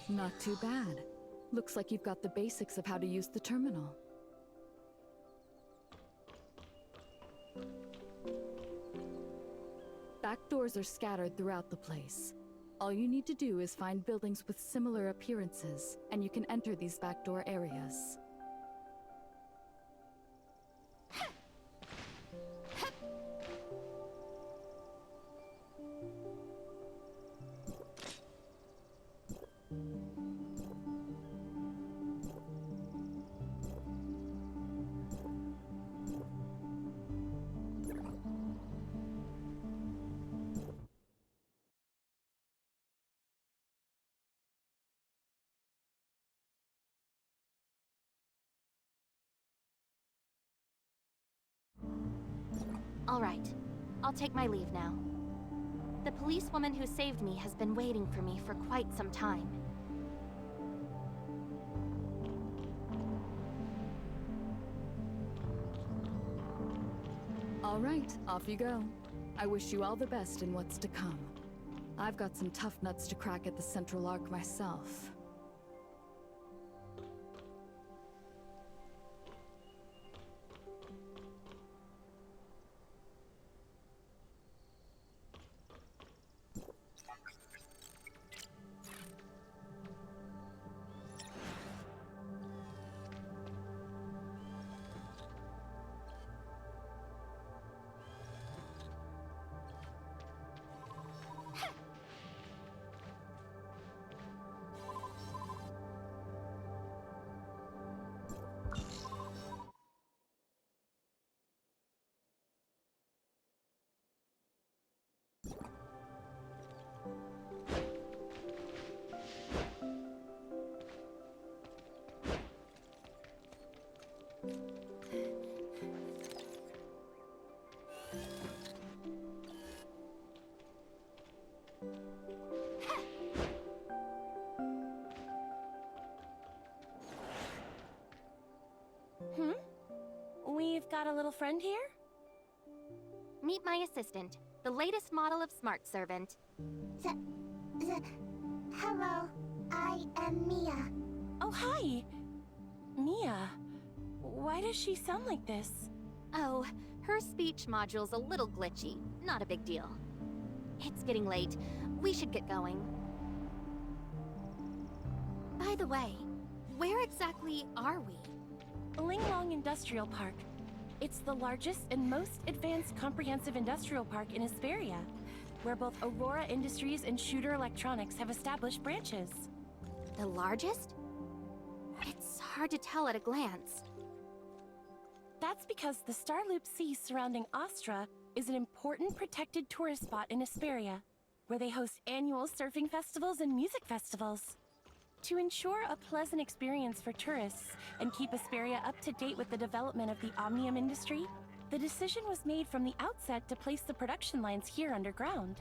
Not too bad. Looks like you've got the basics of how to use the terminal. Back doors are scattered throughout the place. All you need to do is find buildings with similar appearances, and you can enter these backdoor areas. All right, I'll take my leave now. The policewoman who saved me has been waiting for me for quite some time. All right, off you go. I wish you all the best in what's to come. I've got some tough nuts to crack at the Central Arc myself. We've got a little friend here? Meet my assistant, the latest model of smart servant. Hello, I am Mia. Oh, hi! Mia. Why does she sound like this? Oh, her speech module's a little glitchy. Not a big deal. It's getting late. We should get going. By the way, where exactly are we? Linglong Industrial Park. It's the largest and most advanced comprehensive industrial park in Hesperia, where both Aurora Industries and Shooter Electronics have established branches. The largest? It's hard to tell at a glance. That's because the Starloop Sea surrounding Astra is an important protected tourist spot in Hesperia, where they host annual surfing festivals and music festivals. To ensure a pleasant experience for tourists and keep Hesperia up to date with the development of the Omnium industry, the decision was made from the outset to place the production lines here underground.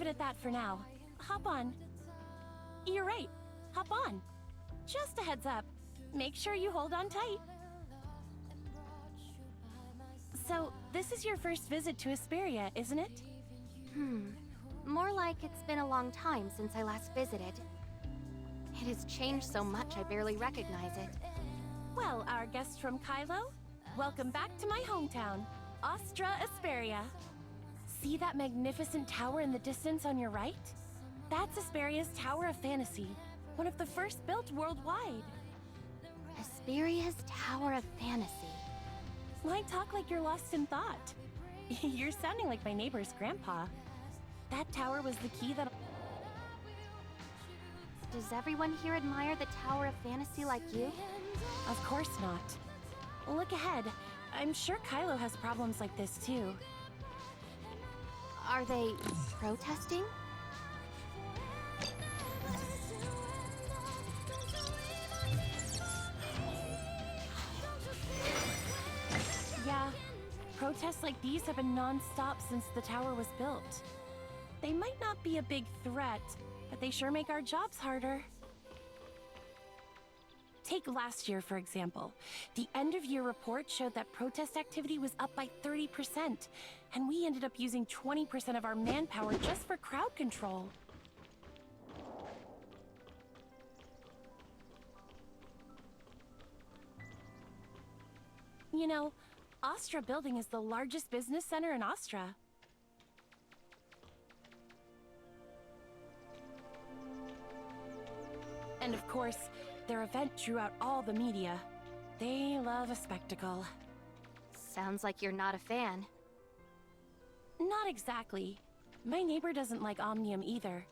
at that for now. Hop on. You're right. Hop on. Just a heads up. Make sure you hold on tight. So, this is your first visit to Asperia, isn't it? More like it's been a long time since I last visited. It has changed so much I barely recognize it. Well, our guest from Kylo, welcome back to my hometown, Astra Asperia. See that magnificent tower in the distance on your right? That's Asperia's Tower of Fantasy, one of the first built worldwide. Asperia's Tower of Fantasy. Why talk like you're lost in thought? You're sounding like my neighbor's grandpa. That tower was the key that... Does everyone here admire the Tower of Fantasy like you? Of course not. Look ahead. I'm sure Kylo has problems like this too. Are they protesting? Yeah, protests like these have been non-stop since the tower was built. They might not be a big threat, but they sure make our jobs harder. Take last year, for example. The end-of-year report showed that protest activity was up by 30%, and we ended up using 20% of our manpower just for crowd control. You know, Astra Building is the largest business center in Astra. And of course, their event drew out all the media. They love a spectacle. Sounds like you're not a fan. Not exactly. My neighbor doesn't like Omnium either.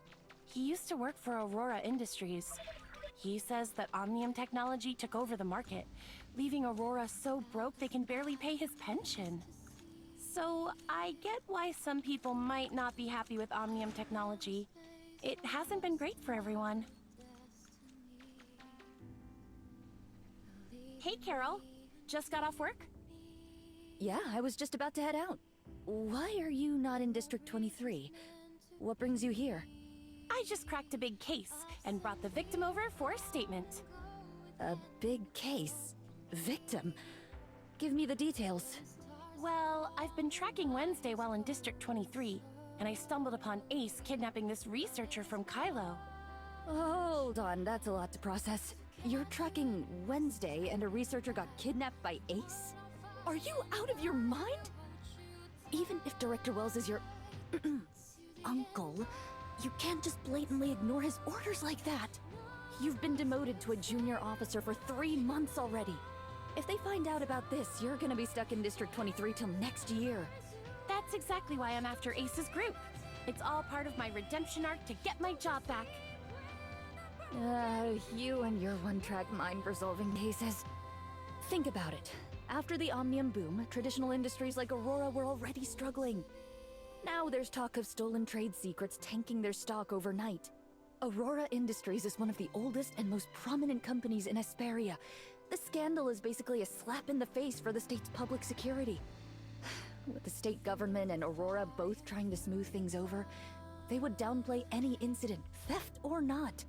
He used to work for Aurora Industries. He says that Omnium technology took over the market, leaving Aurora so broke they can barely pay his pension. So I get why some people might not be happy with Omnium technology. It hasn't been great for everyone. Hey, Carol. Just got off work? Yeah, I was just about to head out. Why are you not in District 23? What brings you here? I just cracked a big case and brought the victim over for a statement. A big case? Victim? Give me the details. Well, I've been tracking Wednesday while in District 23, and I stumbled upon Ace kidnapping this researcher from Kylo. Hold on, that's a lot to process. You're tracking Wednesday and a researcher got kidnapped by Ace? Are you out of your mind? Even if Director Wells is your uncle, you can't just blatantly ignore his orders like that. You've been demoted to a junior officer for 3 months already. If they find out about this, you're gonna be stuck in District 23 till next year. That's exactly why I'm after Ace's group. It's all part of my redemption arc to get my job back. You and your one-track mind for solving cases. Think about it. After the Omnium boom, traditional industries like Aurora were already struggling. Now there's talk of stolen trade secrets tanking their stock overnight. Aurora Industries is one of the oldest and most prominent companies in Asperia. The scandal is basically a slap in the face for the state's public security. With the state government and Aurora both trying to smooth things over, they would downplay any incident, theft or not.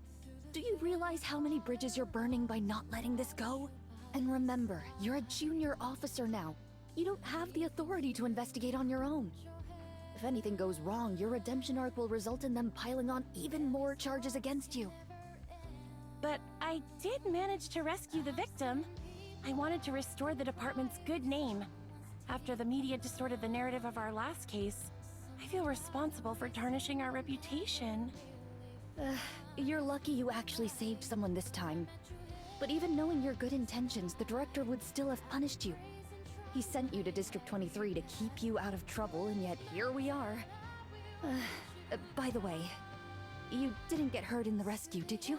Do you realize how many bridges you're burning by not letting this go? And remember, you're a junior officer now. You don't have the authority to investigate on your own. If anything goes wrong, your redemption arc will result in them piling on even more charges against you. But I did manage to rescue the victim. I wanted to restore the department's good name. After the media distorted the narrative of our last case, I feel responsible for tarnishing our reputation. You're lucky you actually saved someone this time. But even knowing your good intentions, the director would still have punished you. He sent you to District 23 to keep you out of trouble, and yet here we are. By the way, you didn't get hurt in the rescue, did you?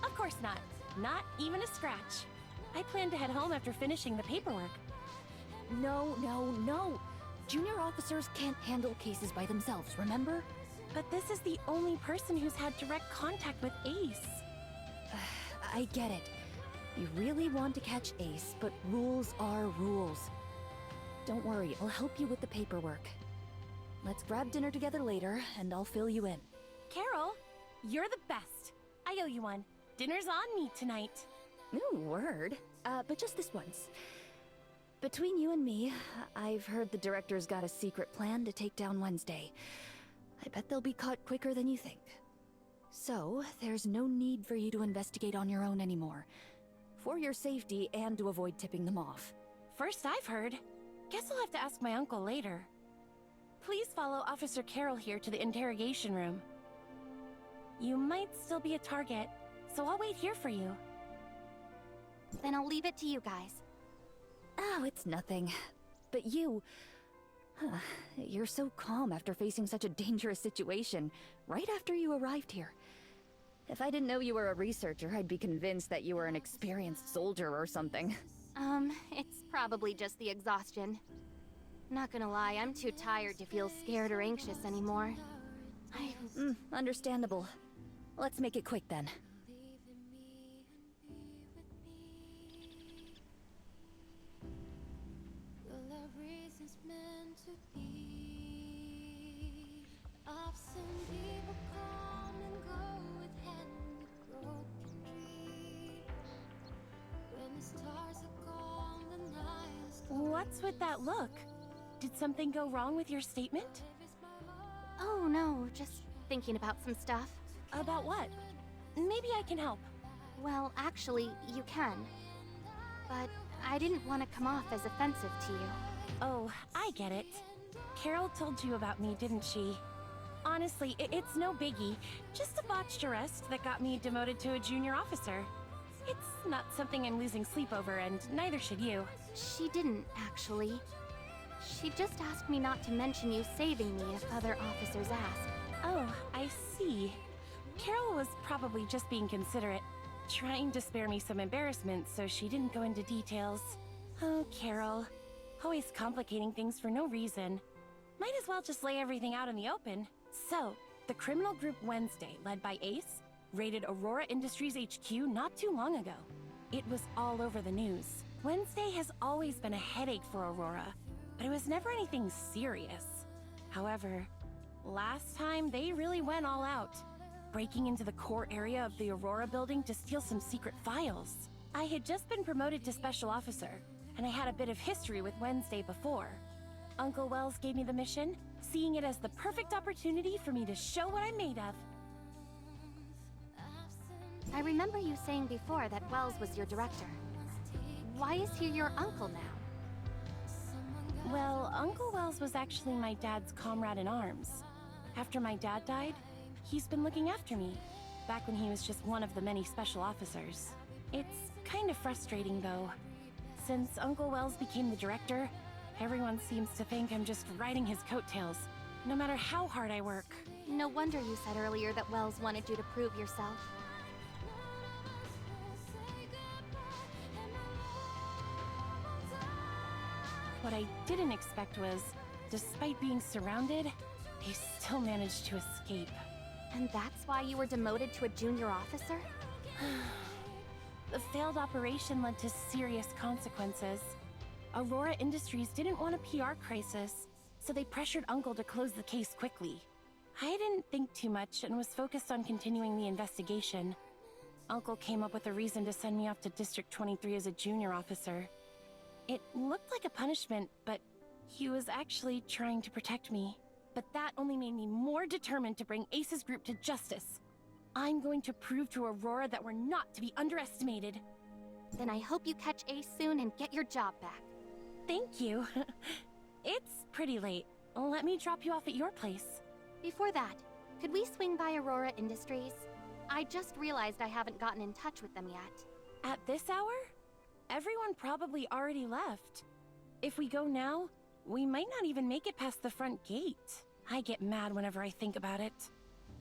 Of course not. Not even a scratch. I plan to head home after finishing the paperwork. No. Junior officers can't handle cases by themselves, remember? But this is the only person who's had direct contact with Ace. I get it. You really want to catch Ace, but rules are rules. Don't worry, I'll help you with the paperwork. Let's grab dinner together later, and I'll fill you in. Carol, you're the best. I owe you one. Dinner's on me tonight. Ooh, word. But just this once. Between you and me, I've heard the director's got a secret plan to take down Wednesday. I bet they'll be caught quicker than you think. So, there's no need for you to investigate on your own anymore. For your safety and to avoid tipping them off. First I've heard. Guess I'll have to ask my uncle later. Please follow Officer Carol here to the interrogation room. You might still be a target, so I'll wait here for you. Then I'll leave it to you guys. Oh, it's nothing. But you... you're so calm after facing such a dangerous situation, right after you arrived here. If I didn't know you were a researcher, I'd be convinced that you were an experienced soldier or something. It's probably just the exhaustion. Not gonna lie, I'm too tired to feel scared or anxious anymore. Understandable. Let's make it quick then. What's with that look? Did something go wrong with your statement? Oh no, just thinking about some stuff. About what? Maybe I can help. Well, actually, you can. But I didn't want to come off as offensive to you. Oh, I get it. Carol told you about me, didn't she? Honestly, it's no biggie. Just a botched arrest that got me demoted to a junior officer. It's not something I'm losing sleep over, and neither should you. She didn't, actually. She just asked me not to mention you saving me if other officers asked. Oh, I see. Carol was probably just being considerate, trying to spare me some embarrassment so she didn't go into details. Oh, Carol. Always complicating things for no reason. Might as well just lay everything out in the open. So, the criminal group Wednesday, led by Ace, raided Aurora Industries HQ not too long ago. It was all over the news. Wednesday has always been a headache for Aurora, but it was never anything serious. However, last time they really went all out, breaking into the core area of the Aurora building to steal some secret files. I had just been promoted to Special Officer, and I had a bit of history with Wednesday before. Uncle Wells gave me the mission, seeing it as the perfect opportunity for me to show what I'm made of. I remember you saying before that Wells was your director. Why is he your uncle now? Well, Uncle Wells was actually my dad's comrade in arms. After my dad died, he's been looking after me, back when he was just one of the many special officers. It's kind of frustrating, though. Since Uncle Wells became the director, everyone seems to think I'm just riding his coattails, no matter how hard I work. No wonder you said earlier that Wells wanted you to prove yourself. What I didn't expect was, despite being surrounded, they still managed to escape. And that's why you were demoted to a junior officer? The failed operation led to serious consequences. Aurora Industries didn't want a PR crisis, so they pressured Uncle to close the case quickly. I didn't think too much and was focused on continuing the investigation. Uncle came up with a reason to send me off to District 23 as a junior officer. It looked like a punishment, but he was actually trying to protect me. But that only made me more determined to bring Ace's group to justice. I'm going to prove to Aurora that we're not to be underestimated. Then I hope you catch Ace soon and get your job back. Thank you. It's pretty late. Let me drop you off at your place. Before that, could we swing by Aurora Industries? I just realized I haven't gotten in touch with them yet. At this hour? Everyone probably already left. If we go now, we might not even make it past the front gate. I get mad whenever I think about it.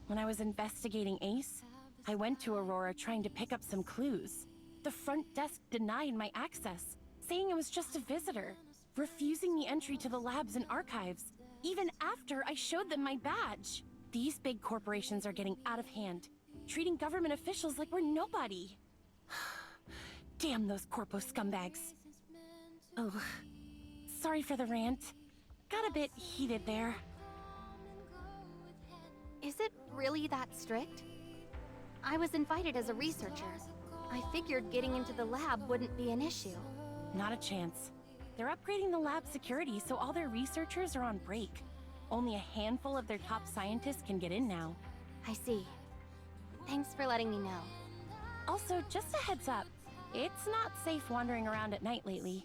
When I was investigating Ace, I went to Aurora trying to pick up some clues. The front desk denied my access, saying I was just a visitor, refusing the entry to the labs and archives, even after I showed them my badge. These big corporations are getting out of hand, treating government officials like we're nobody. Damn those corpo scumbags. Oh, sorry for the rant. Got a bit heated there. Is it really that strict? I was invited as a researcher. I figured getting into the lab wouldn't be an issue. Not a chance. They're upgrading the lab security so all their researchers are on break. Only a handful of their top scientists can get in now. I see. Thanks for letting me know. Also, just a heads up, it's not safe wandering around at night lately.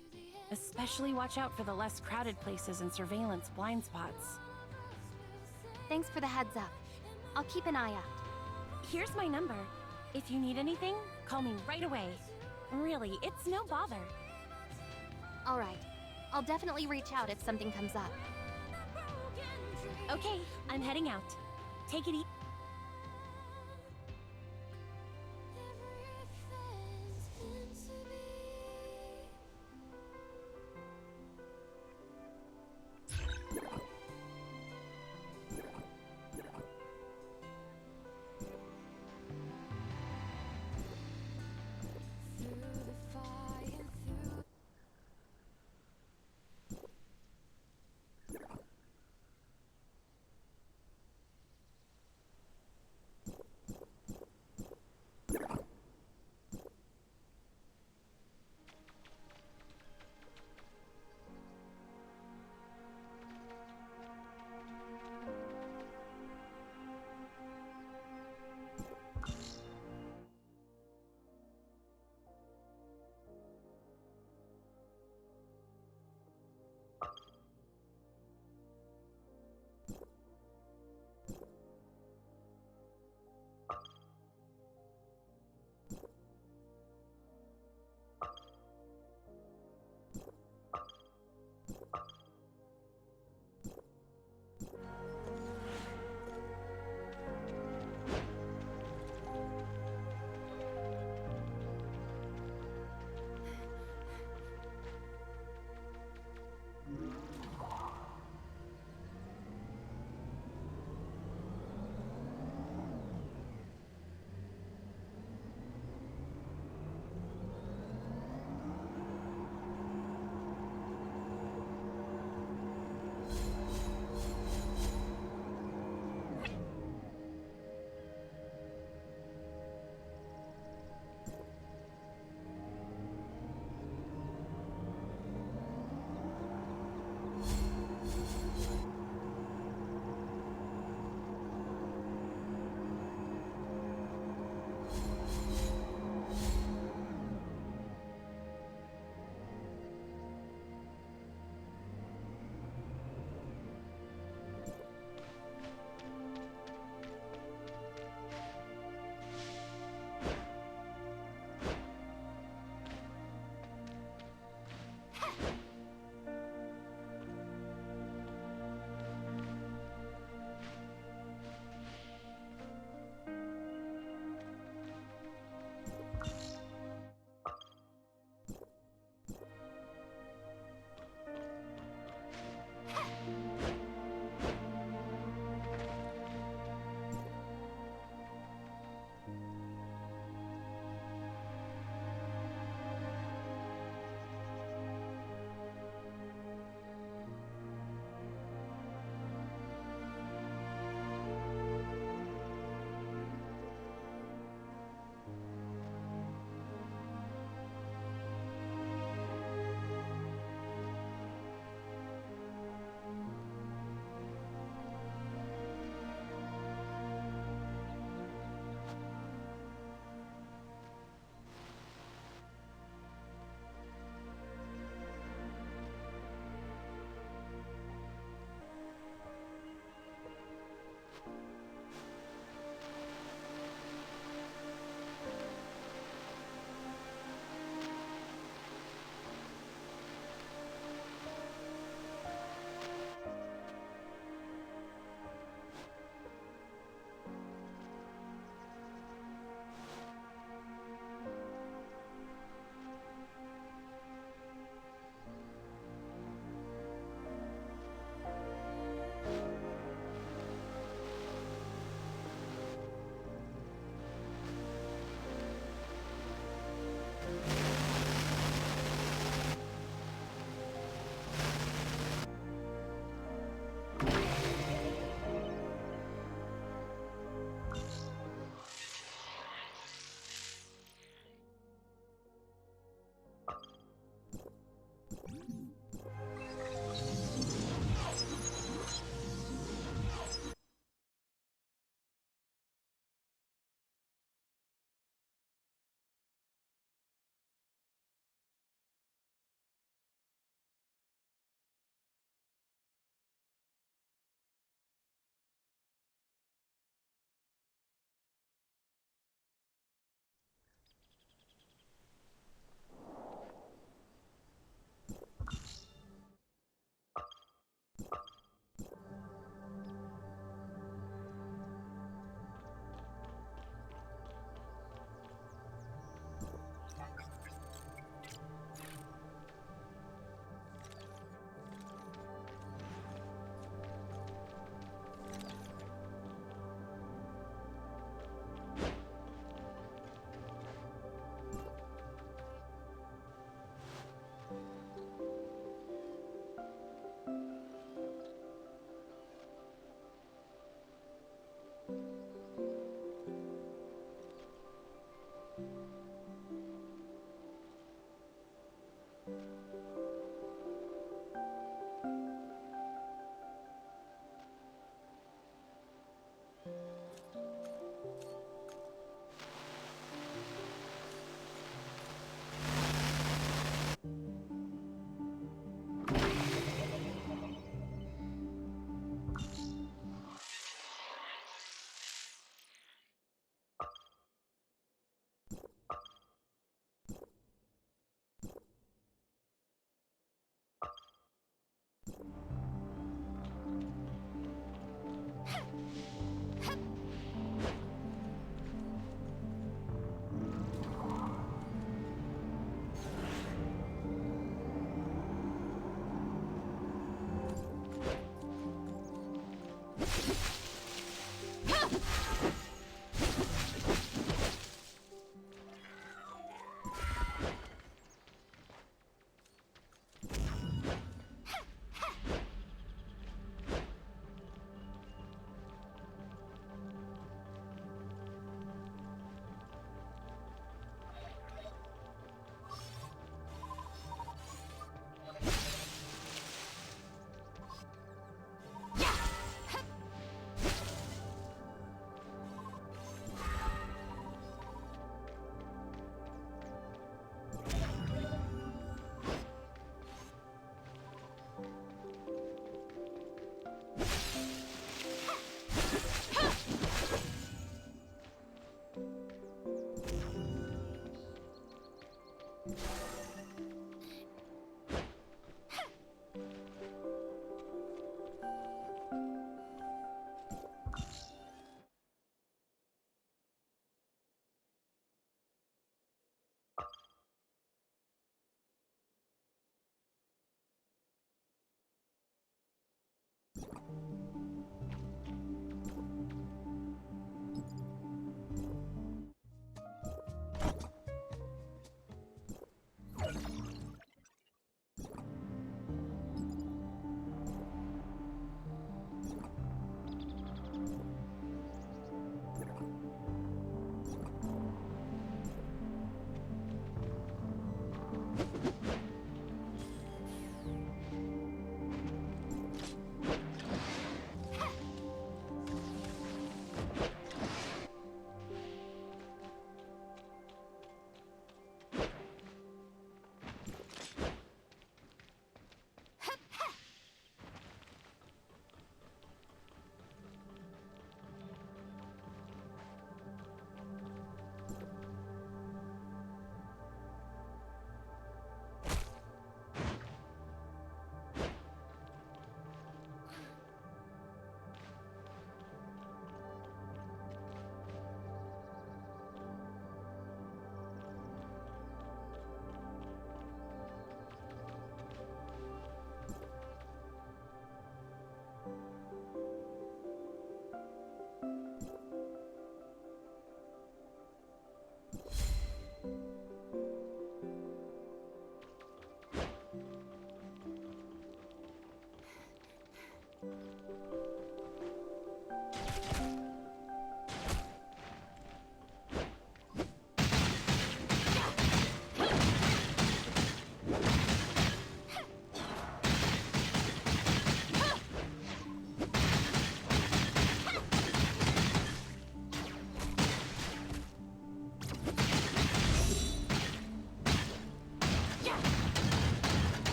Especially watch out for the less crowded places and surveillance blind spots. Thanks for the heads up. I'll keep an eye out. Here's my number. If you need anything, call me right away. Really, it's no bother. All right. I'll definitely reach out if something comes up. Okay, I'm heading out. Take it easy.